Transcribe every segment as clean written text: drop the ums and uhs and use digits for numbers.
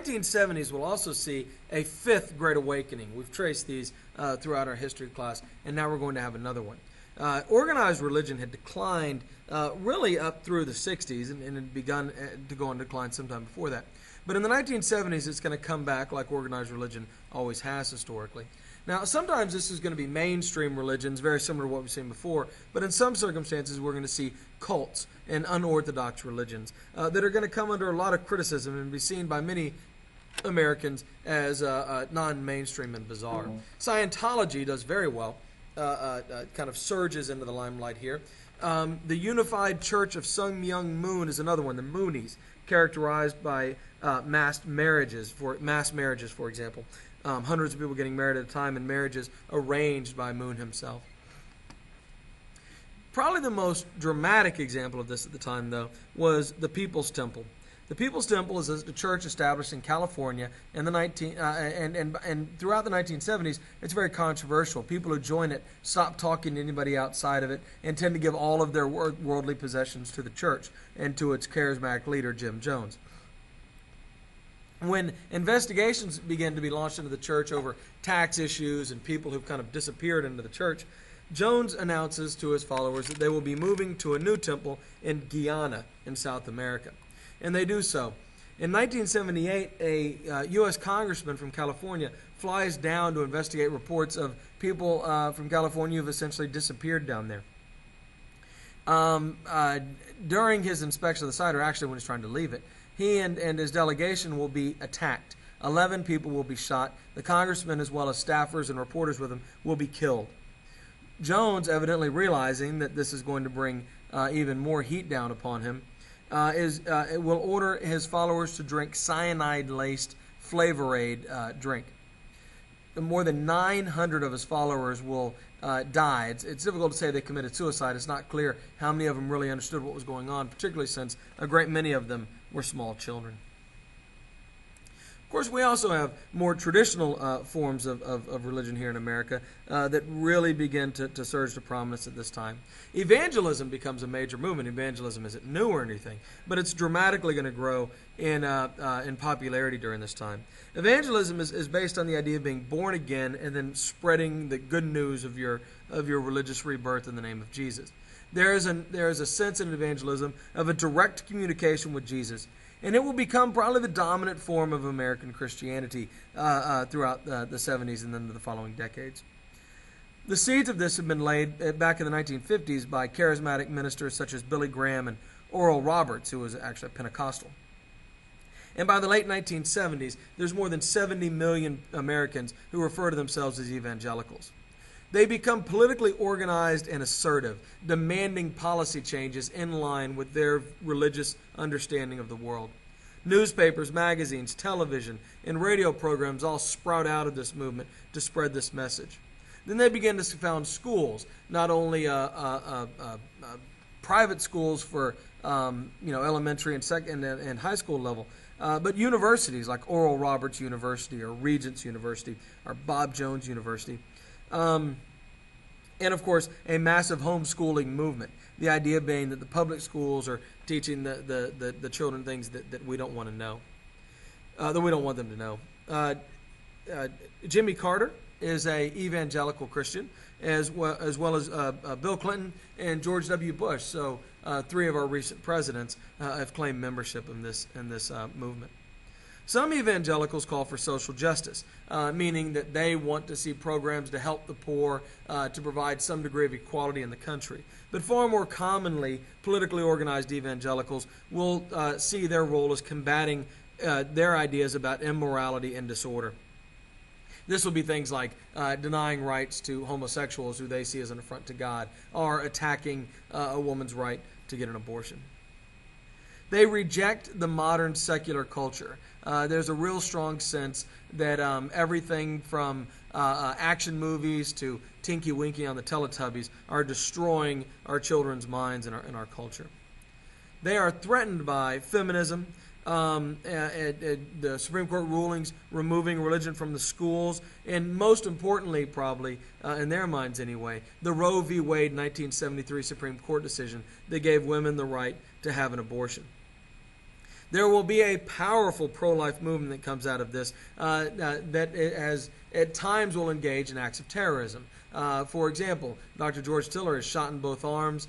1970s will also see a fifth Great Awakening. We've traced these throughout our history class, and now we're going to have another one. Organized religion had declined really up through the 60s and had begun to go on decline sometime before that. But in the 1970s, it's going to come back like organized religion always has historically. Now, sometimes this is going to be mainstream religions, very similar to what we've seen before, but in some circumstances, we're going to see cults and unorthodox religions that are going to come under a lot of criticism and be seen by many Americans as non-mainstream and bizarre. Scientology does very well, kind of surges into the limelight here. The Unified Church of Sun Myung Moon is another one, the Moonies, characterized by mass marriages, for example. Hundreds of people getting married at a time in marriages arranged by Moon himself. Probably the most dramatic example of this at the time, though, was the People's Temple. The People's Temple is a church established in California in the and throughout the 1970s. It's very controversial. People who join it stop talking to anybody outside of it and tend to give all of their worldly possessions to the church and to its charismatic leader, Jim Jones. When investigations began to be launched into the church over tax issues and people who've kind of disappeared into the church, Jones announces to his followers that they will be moving to a new temple in Guyana in South America. And they do so. In 1978, a U.S. congressman from California flies down to investigate reports of people from California who've essentially disappeared down there. During his inspection of the site, or actually when he's trying to leave it, he and his delegation will be attacked. 11 people will be shot. The congressman, as well as staffers and reporters with him, will be killed. Jones, evidently realizing that this is going to bring even more heat down upon him, will order his followers to drink cyanide-laced Flavor Aid drink. More than 900 of his followers will die. It's difficult to say they committed suicide. It's not clear how many of them really understood what was going on, particularly since a great many of them were small children. Of course, we also have more traditional forms of religion here in America that really begin to surge to prominence at this time. Evangelism becomes a major movement. Evangelism isn't new or anything, but it's dramatically going to grow in popularity during this time. Evangelism is based on the idea of being born again and then spreading the good news of your religious rebirth in the name of Jesus. There is a sense in evangelism of a direct communication with Jesus. And it will become probably the dominant form of American Christianity throughout the 70s and then the following decades. The seeds of this have been laid back in the 1950s by charismatic ministers such as Billy Graham and Oral Roberts, who was actually a Pentecostal. And by the late 1970s, there's more than 70 million Americans who refer to themselves as evangelicals. They become politically organized and assertive, demanding policy changes in line with their religious understanding of the world. Newspapers, magazines, television, and radio programs all sprout out of this movement to spread this message. Then they begin to found schools, not only private schools for elementary and high school level, but universities like Oral Roberts University or Regents University or Bob Jones University. And, of course, a massive homeschooling movement. The idea being that the public schools are teaching the children things that we don't want to know, that we don't want them to know. Jimmy Carter is an evangelical Christian, as well as Bill Clinton and George W. Bush. So three of our recent presidents have claimed membership in this movement. Some evangelicals call for social justice, meaning that they want to see programs to help the poor, to provide some degree of equality in the country. But far more commonly, politically organized evangelicals will see their role as combating their ideas about immorality and disorder. This will be things like denying rights to homosexuals who they see as an affront to God, or attacking a woman's right to get an abortion. They reject the modern secular culture. There's a real strong sense that everything from action movies to Tinky Winky on the Teletubbies are destroying our children's minds and our culture. They are threatened by feminism, the Supreme Court rulings removing religion from the schools, and most importantly, probably, in their minds anyway, the Roe v. Wade 1973 Supreme Court decision that gave women the right to have an abortion. There will be a powerful pro-life movement that comes out of this that has at times will engage in acts of terrorism. For example, Dr. George Tiller is shot in both arms.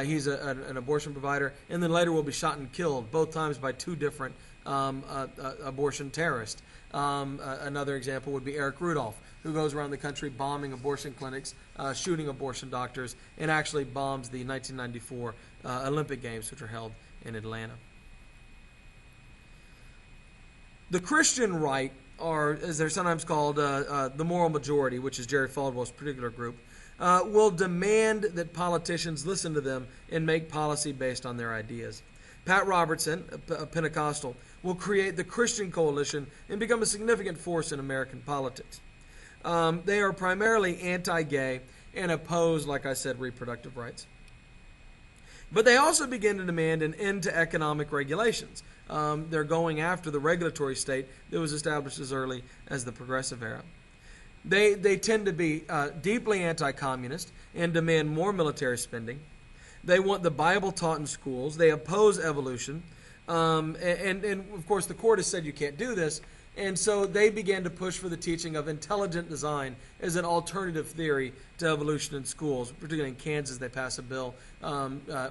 He's an abortion provider, and then later will be shot and killed, both times by two different abortion terrorists. Another example would be Eric Rudolph, who goes around the country bombing abortion clinics, shooting abortion doctors, and actually bombs the 1994 Olympic Games, which are held in Atlanta. The Christian right, or as they're sometimes called, the moral majority, which is Jerry Falwell's particular group, will demand that politicians listen to them and make policy based on their ideas. Pat Robertson, a Pentecostal, will create the Christian Coalition and become a significant force in American politics. They are primarily anti-gay and oppose, like I said, reproductive rights. But they also begin to demand an end to economic regulations. They're going after the regulatory state that was established as early as the Progressive Era. They tend to be deeply anti-communist and demand more military spending. They want the Bible taught in schools. They oppose evolution. And of course, the court has said you can't do this. And so they began to push for the teaching of intelligent design as an alternative theory to evolution in schools. Particularly in Kansas, they passed a bill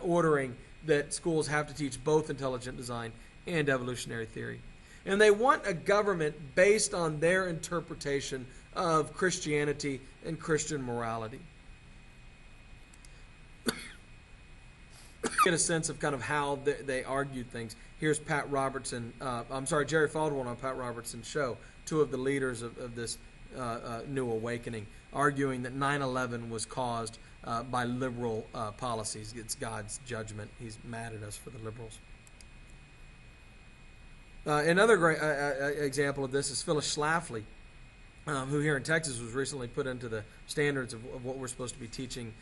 ordering that schools have to teach both intelligent design and evolutionary theory. And they want a government based on their interpretation of Christianity and Christian morality. Get a sense of kind of how they argued things. Here's Jerry Falwell on Pat Robertson's show, two of the leaders of this new awakening, arguing that 9/11 was caused by liberal policies. It's God's judgment. He's mad at us for the liberals. Another great example of this is Phyllis Schlafly, who here in Texas was recently put into the standards of what we're supposed to be teaching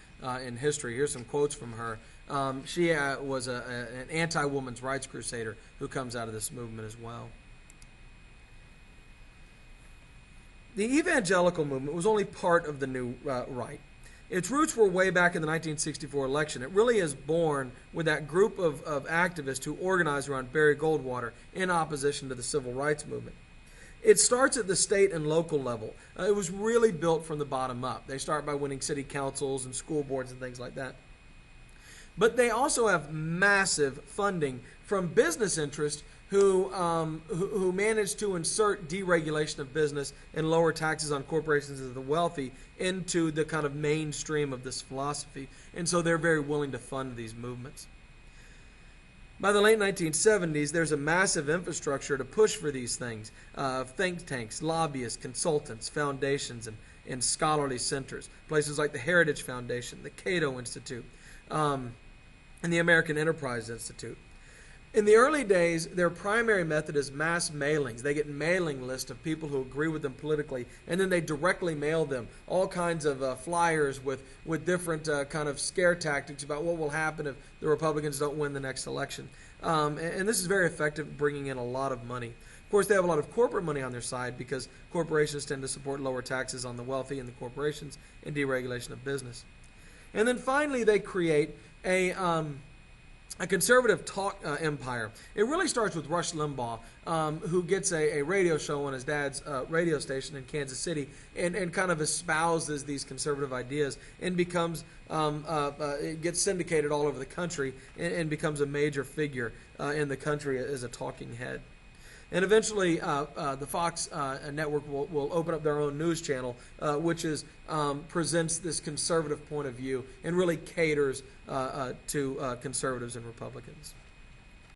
in history. Here's some quotes from her. She was an anti-women's rights crusader who comes out of this movement as well. The evangelical movement was only part of the new right. Its roots were way back in the 1964 election. It really is born with that group of activists who organized around Barry Goldwater in opposition to the civil rights movement. It starts at the state and local level. It was really built from the bottom up. They start by winning city councils and school boards and things like that. But they also have massive funding from business interests who managed to insert deregulation of business and lower taxes on corporations and the wealthy into the kind of mainstream of this philosophy. And so they're very willing to fund these movements. By the late 1970s, there's a massive infrastructure to push for these things. Think tanks, lobbyists, consultants, foundations, and scholarly centers. Places like the Heritage Foundation, the Cato Institute, and the American Enterprise Institute. In the early days, their primary method is mass mailings. They get mailing lists of people who agree with them politically, and then they directly mail them all kinds of flyers with different kind of scare tactics about what will happen if the Republicans don't win the next election. And this is very effective at bringing in a lot of money. Of course, they have a lot of corporate money on their side because corporations tend to support lower taxes on the wealthy and the corporations and deregulation of business. And then finally, they create a conservative talk empire. It really starts with Rush Limbaugh, who gets a radio show on his dad's radio station in Kansas City and kind of espouses these conservative ideas and becomes it gets syndicated all over the country and becomes a major figure in the country as a talking head. And eventually, the Fox network will open up their own news channel, which presents this conservative point of view and really caters to conservatives and Republicans.